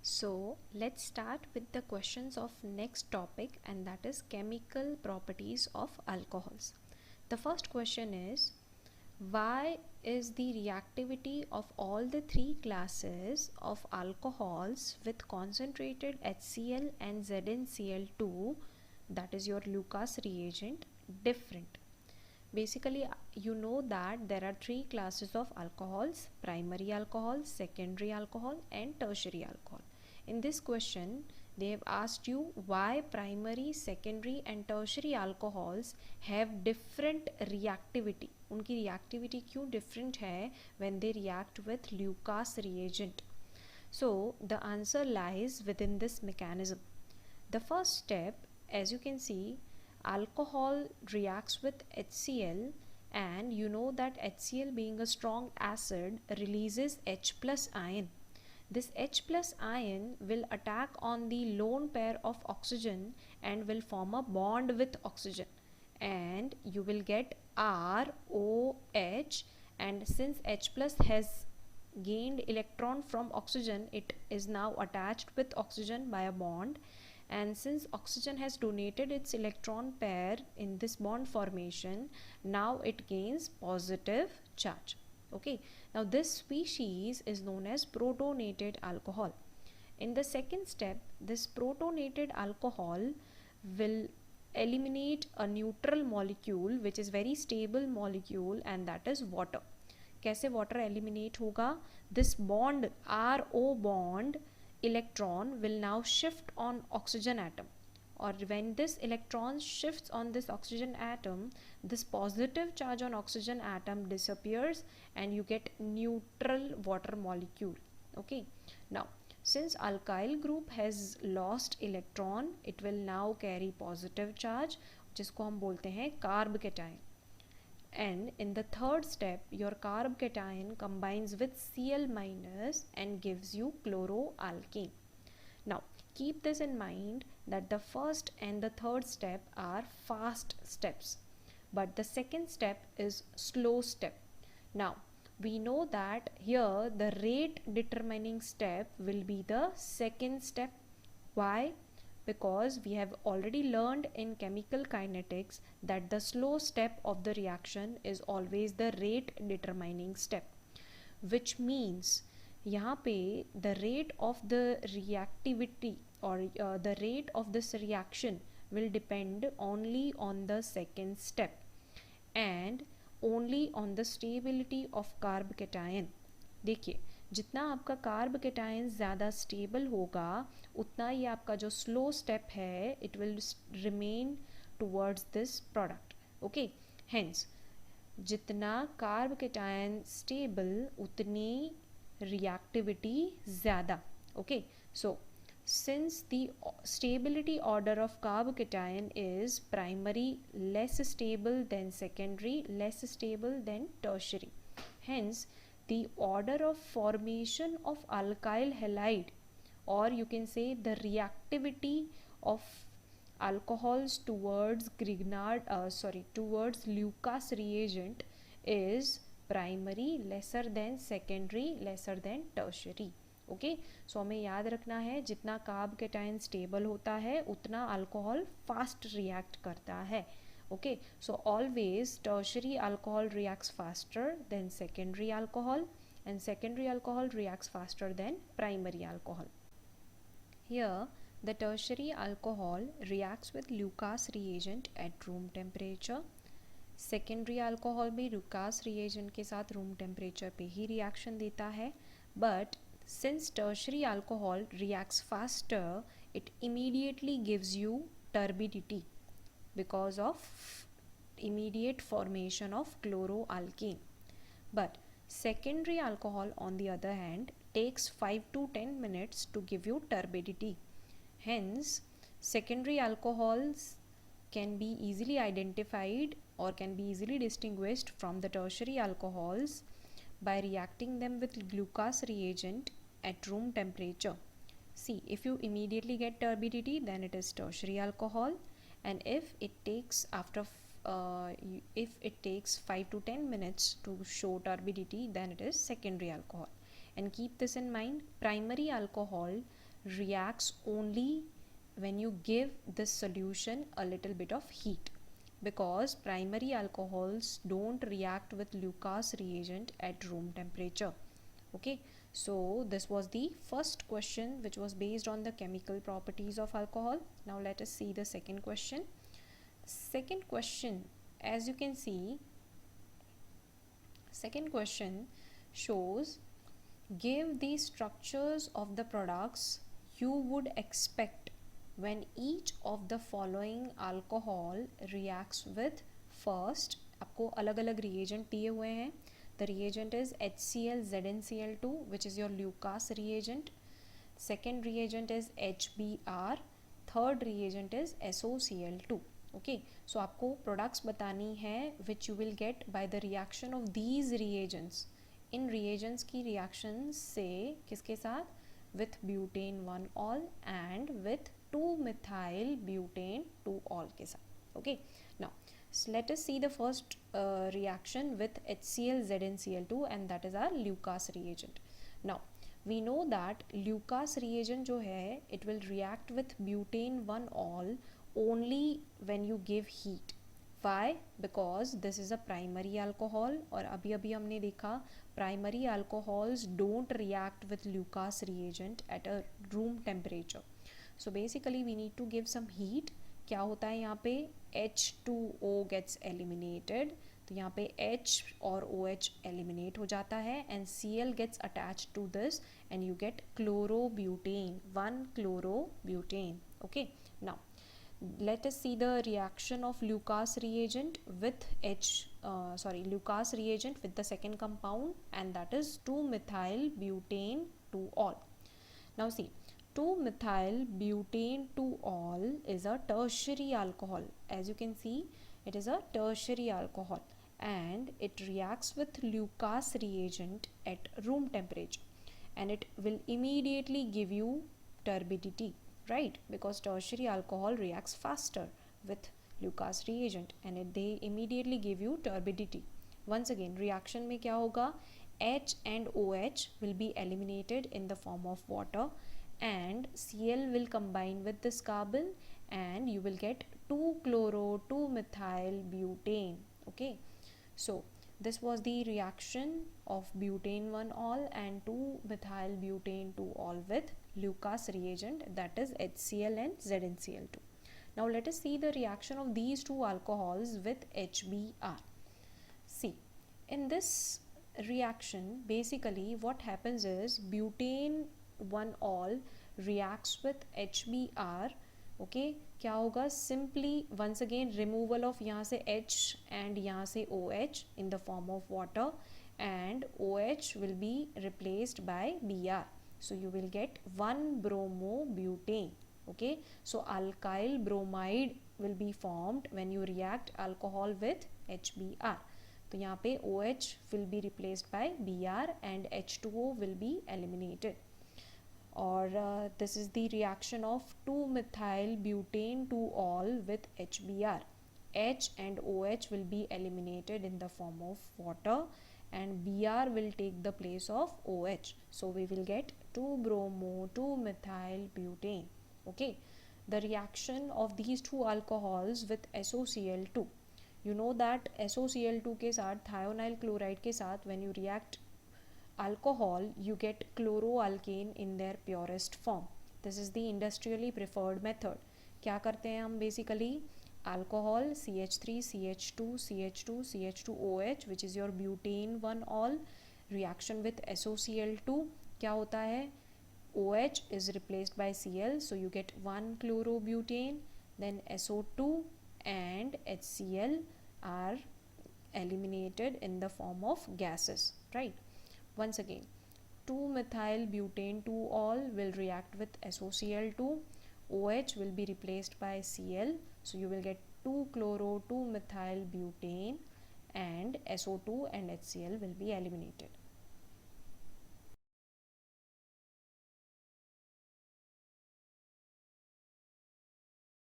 So let's start with the questions of next topic, and that is chemical properties of alcohols. The first question is, why is the reactivity of all the three classes of alcohols with concentrated HCl and ZnCl2, that is your Lucas reagent, different? Basically, you know that there are three classes of alcohols: primary alcohol, secondary alcohol, and tertiary alcohol. In this question, they have asked you why primary, secondary and tertiary alcohols have different reactivity. उनकी reactivity क्यों different है when they react with Lucas reagent? So the answer lies within this mechanism. The first step, as you can see, alcohol reacts with HCl, and you know that HCl, being a strong acid, releases H plus ion. This H plus ion will attack on the lone pair of oxygen and will form a bond with oxygen, and you will get ROH. And since H plus has gained electron from oxygen, it is now attached with oxygen by a bond, and since oxygen has donated its electron pair in this bond formation, now it gains positive charge. Okay, now this species is known as protonated alcohol. In the second step, this protonated alcohol will eliminate a neutral molecule which is very stable molecule, and that is water. कैसे water eliminate होगा? This bond, RO bond, electron will now shift on oxygen atom, or when this electron shifts on this oxygen atom, this positive charge on oxygen atom disappears and you get neutral water molecule. Okay, now since alkyl group has lost electron, it will now carry positive charge, जिसको हम बोलते हैं carb cation. And in the third step, your carb cation combines with Cl minus and gives you chloroalkane. Now keep this in mind that the first and the third step are fast steps, but the second step is slow step. Now we know that here the rate determining step will be the second step. Why? Because we have already learned in chemical kinetics that the slow step of the reaction is always the rate determining step, which means यहाँ पे the rate of the reactivity or the rate of this reaction will depend only on the second step and only on the stability of carb cation. देखिए, जितना आपका carb cation ज़्यादा stable होगा, उतना ही आपका जो स्लो स्टेप है it will remain towards this product. Okay, hence जितना कार्ब कैटायन स्टेबल उतनी reactivity ज़्यादा. Okay, so since the stability order of carb cation is primary less stable than secondary less stable than tertiary, hence the order of formation of alkyl halide, or you can say the reactivity of alcohols towards towards Lucas reagent is primary lesser than secondary lesser than tertiary. Okay, so हमें याद रखना है जितना carb cation stable होता है उतना alcohol fast react करता है. Okay, so always tertiary alcohol reacts faster than secondary alcohol and secondary alcohol reacts faster than primary alcohol. Here the tertiary alcohol reacts with Lucas reagent at room temperature. Secondary alcohol भी Lucas reagent के साथ room temperature पे ही reaction देता है, but since tertiary alcohol reacts faster, it immediately gives you turbidity because of immediate formation of chloroalkane. But secondary alcohol on the other hand takes 5 to 10 minutes to give you turbidity. Hence secondary alcohols can be easily identified or can be easily distinguished from the tertiary alcohols by reacting them with Lucas reagent at room temperature. See, if you immediately get turbidity, then it is tertiary alcohol, and if it takes 5 to 10 minutes to show turbidity, then it is secondary alcohol. And keep this in mind, primary alcohol reacts only when you give this solution a little bit of heat, because primary alcohols don't react with Lucas reagent at room temperature. Okay, so this was the first question, which was based on the chemical properties of alcohol. Now let us see the second question. Second question, as you can see, second question shows, give the structures of the products you would expect when each of the following alcohol reacts with. First, आपको अलग अलग reagent दिए हुए हैं. The reagent is HCl ZnCl2, which is your Lucas reagent. Second reagent is HBr. Third reagent is SOCl2. Okay, so आपको products बतानी है which you will get by the reaction of these reagents. In reagents की reactions से किसके साथ? With butane 1-ol and with 2-methyl butane 2-ol के साथ. Okay, now so let us see the first reaction with HCl ZnCl2, and that is our Lucas reagent. Now we know that Lucas reagent जो है, it will react with butane 1-ol only when you give heat. Why? Because this is a primary alcohol, और अभी अभी हमने देखा primary alcohols don't react with Lucas reagent at a room temperature. So basically we need to give some heat. क्या होता है यहाँ पे? H2O gets eliminated, तो यहाँ पे H और OH eliminate हो जाता है, and Cl gets attached to this, and you get chlorobutane, 1-chlorobutane. Okay, now let us see the reaction of Lucas reagent with Lucas reagent with the second compound, and that is 2-methyl butane 2-ol. Now see, 2-methyl butane 2-ol is a tertiary alcohol. As you can see, it is a tertiary alcohol, and it reacts with Lucas reagent at room temperature, and it will immediately give you turbidity, right? Because tertiary alcohol reacts faster with Lucas reagent, and they immediately give you turbidity. Once again, reaction में क्या होगा? H and OH will be eliminated in the form of water, and Cl will combine with this carbon, and you will get 2-chloro-2-methyl butane. Okay, so this was the reaction of butane 1-ol and 2-methyl butane 2-ol with Lucas reagent, that is HCl and ZnCl2. Now let us see the reaction of these two alcohols with HBr. See, in this reaction, basically what happens is butane 1-ol reacts with HBr. Okay, क्या होगा? Simply once again removal of यहाँ से H and यहाँ से OH in the form of water, and OH will be replaced by Br. So you will get 1-bromobutane. Okay, so alkyl bromide will be formed when you react alcohol with HBr. तो यहाँ पे OH will be replaced by Br and H2O will be eliminated. Or this is the reaction of 2-methyl butane 2-ol with HBr. H and OH will be eliminated in the form of water, and Br will take the place of OH. So we will get 2-bromo-2-methyl butane. Okay, the reaction of these two alcohols with SOCl2. You know that SOCl2 के साथ thionyl chloride के साथ when you react alcohol, you get chloroalkane in their purest form. This is the industrially preferred method. क्या करते हैं हम? basically alcohol CH3 CH2 CH2 CH2OH, which is your butane 1-ol, reaction with SOCl2, क्या होता है? OH is replaced by Cl, so you get 1-chlorobutane, then SO2 and HCl are eliminated in the form of gases, right? Once again, 2-methyl butane 2-ol will react with SOCl2, OH will be replaced by Cl, so you will get 2-chloro-2-methyl butane, and SO2 and HCl will be eliminated.